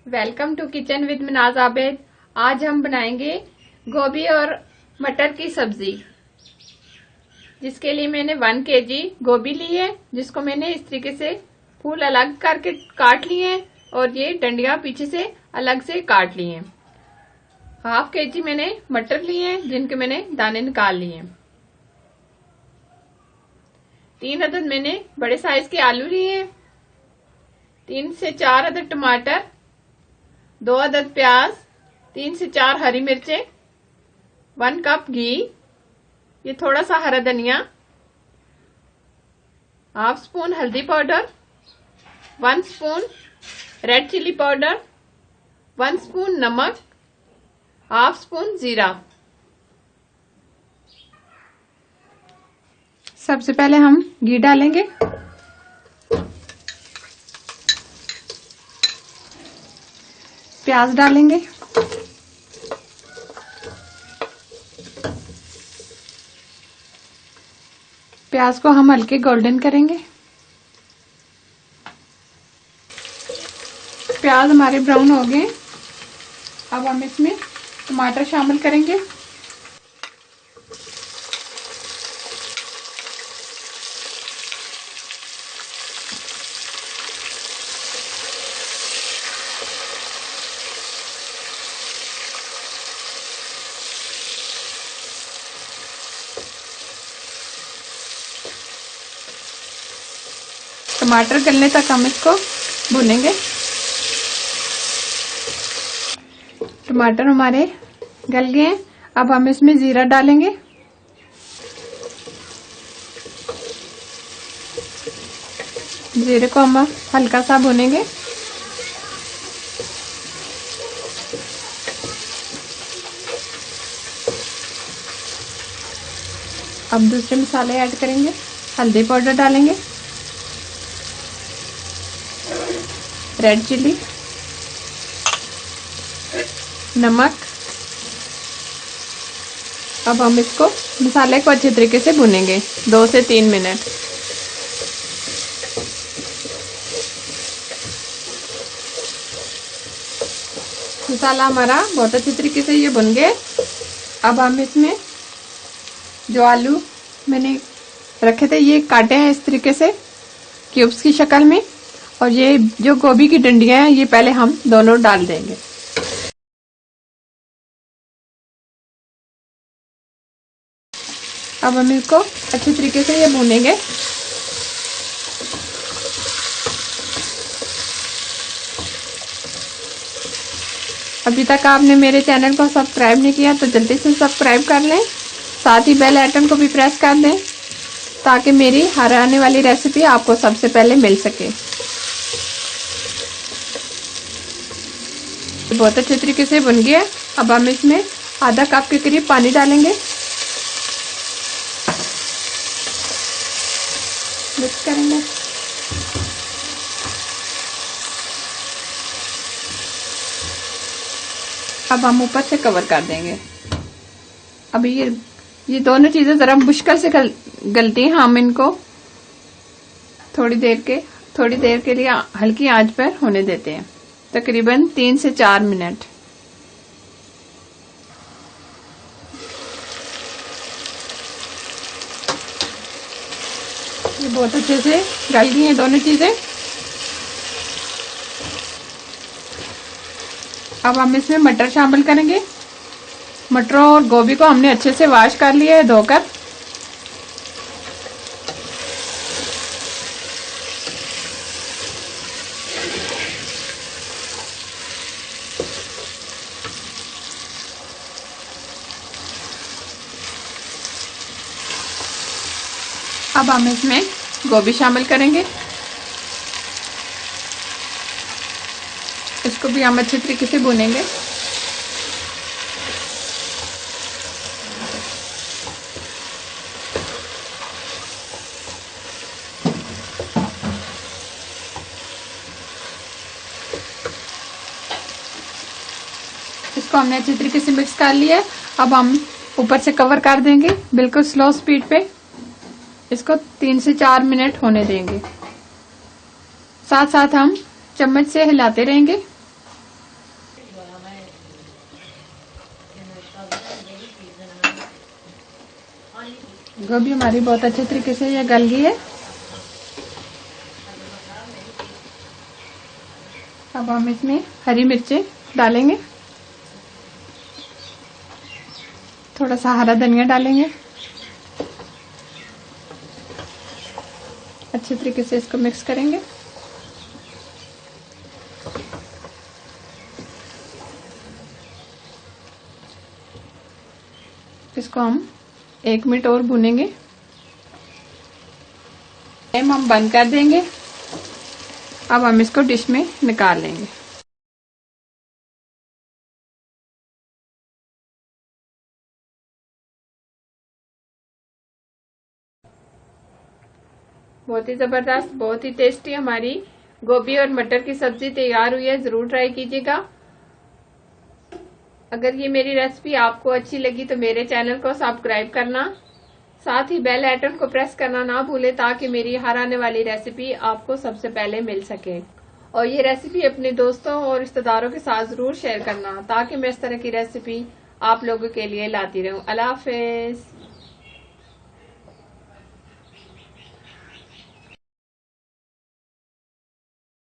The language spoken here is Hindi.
Welcome to kitchen with Minaz Abid. आज हम बनाएंगे गोभी और मटर की सब्जी, जिसके लिए मैंने 1 kg गोभी ली है, जिसको मैंने इस तरीके से फूल अलग करके काट लिए हैं और ये डंडियां पीछे से अलग से काट ली हैं। 1/2 kg मैंने मटर लिए हैं, जिनके मैंने दाने निकाल लिए हैं। 3 अदद मैंने बड़े साइज के आलू लिए हैं। 3 से 4 अदद टमाटर, 2 अदद प्याज, 3 से 4 हरी मिर्चें, 1 कप घी, ये थोड़ा सा हरा धनिया, 1/2 स्पून हल्दी powder, 1 spoon red chilli powder, 1 spoon नमक, 1/2 स्पून जीरा। सबसे पहले हम घी डालेंगे। प्याज डालेंगे। प्याज को हम हल्के गोल्डन करेंगे। प्याज हमारे ब्राउन हो गए। अब हम इसमें टमाटर शामिल करेंगे। टमाटर गलने तक हम इसको भूनेंगे। टमाटर हमारे गल गए। अब हम इसमें जीरा डालेंगे। जीरे को हम हल्का सा भूनेंगे। अब दूसरे मसाले ऐड करेंगे। हल्दी पाउडर डालेंगे, रेड चिली, नमक। अब हम इसको मसाले को अच्छे तरीके से भूनेंगे 2 से 3 मिनट। मसाला हमारा बहुत अच्छे तरीके से ये भुन गए। अब हम इसमें जो आलू मैंने रखे थे ये काटे हैं इस तरीके से क्यूब्स की शक्ल में, और ये जो गोभी की डंडियां हैं ये पहले हम दोनों डाल देंगे। अब हम इसको अच्छे तरीके से ये भूनेंगे। अभी तक आपने मेरे चैनल को सब्सक्राइब नहीं किया तो जल्दी से सब्सक्राइब कर लें, साथ ही बेल आइकन को भी प्रेस कर दें ताकि मेरी हर आने वाली रेसिपी आपको सबसे पहले मिल सके। बहुत अच्छे तरीके से बन गया। अब हम इसमें आधा कप के करीब पानी डालेंगे, मिक्स करेंगे। अब हम ऊपर से कवर कर देंगे। अब ये दोनों चीजें जरा मुश्किल से गलती हैं। हम इनको थोड़ी देर के लिए हल्की आंच पर होने देते हैं, तकरीबन 3 से 4 मिनट। ये बहुत अच्छे से गल गई हैं दोनों चीजें। अब हम इसमें मटर शामिल करेंगे। मटरों और गोभी को हमने अच्छे से वॉश कर लिया है धोकर। अब हम इसमें गोभी शामिल करेंगे। इसको भी हम अच्छे तरीके से भूनेंगे। इसको हमने अच्छे तरीके से मिक्स कर लिया। अब हम ऊपर से कवर कर देंगे बिल्कुल स्लो स्पीड पे। इसको 3 से 4 मिनट होने देंगे। साथ साथ हम चम्मच से हिलाते रहेंगे। गोभी हमारी बहुत अच्छे तरीके से ये गल गई है। अब हम इसमें हरी मिर्चें डालेंगे, थोड़ा सा हरा धनिया डालेंगे। अच्छे तरीके से इसको मिक्स करेंगे। इसको हम 1 मिनट और भूनेंगे। फ्लेम हम बंद कर देंगे। अब हम इसको डिश में निकाल लेंगे। बहुत ही जबरदस्त, बहुत ही टेस्टी हमारी गोभी और मटर की सब्जी तैयार हुई है। जरूर ट्राई कीजिएगा। अगर ये मेरी रेसिपी आपको अच्छी लगी तो मेरे चैनल को सब्सक्राइब करना, साथ ही बेल आइकन को प्रेस करना ना भूले, ताकि मेरी हर आने वाली रेसिपी आपको सबसे पहले मिल सके। और ये रेसिपी अपने दोस्तों और रिश्तेदारों के साथ जरूर शेयर करना, ताकि मैं इस तरह की रेसिपी आप लोगों के लिए लाती रहूं। अल्लाह हाफिज।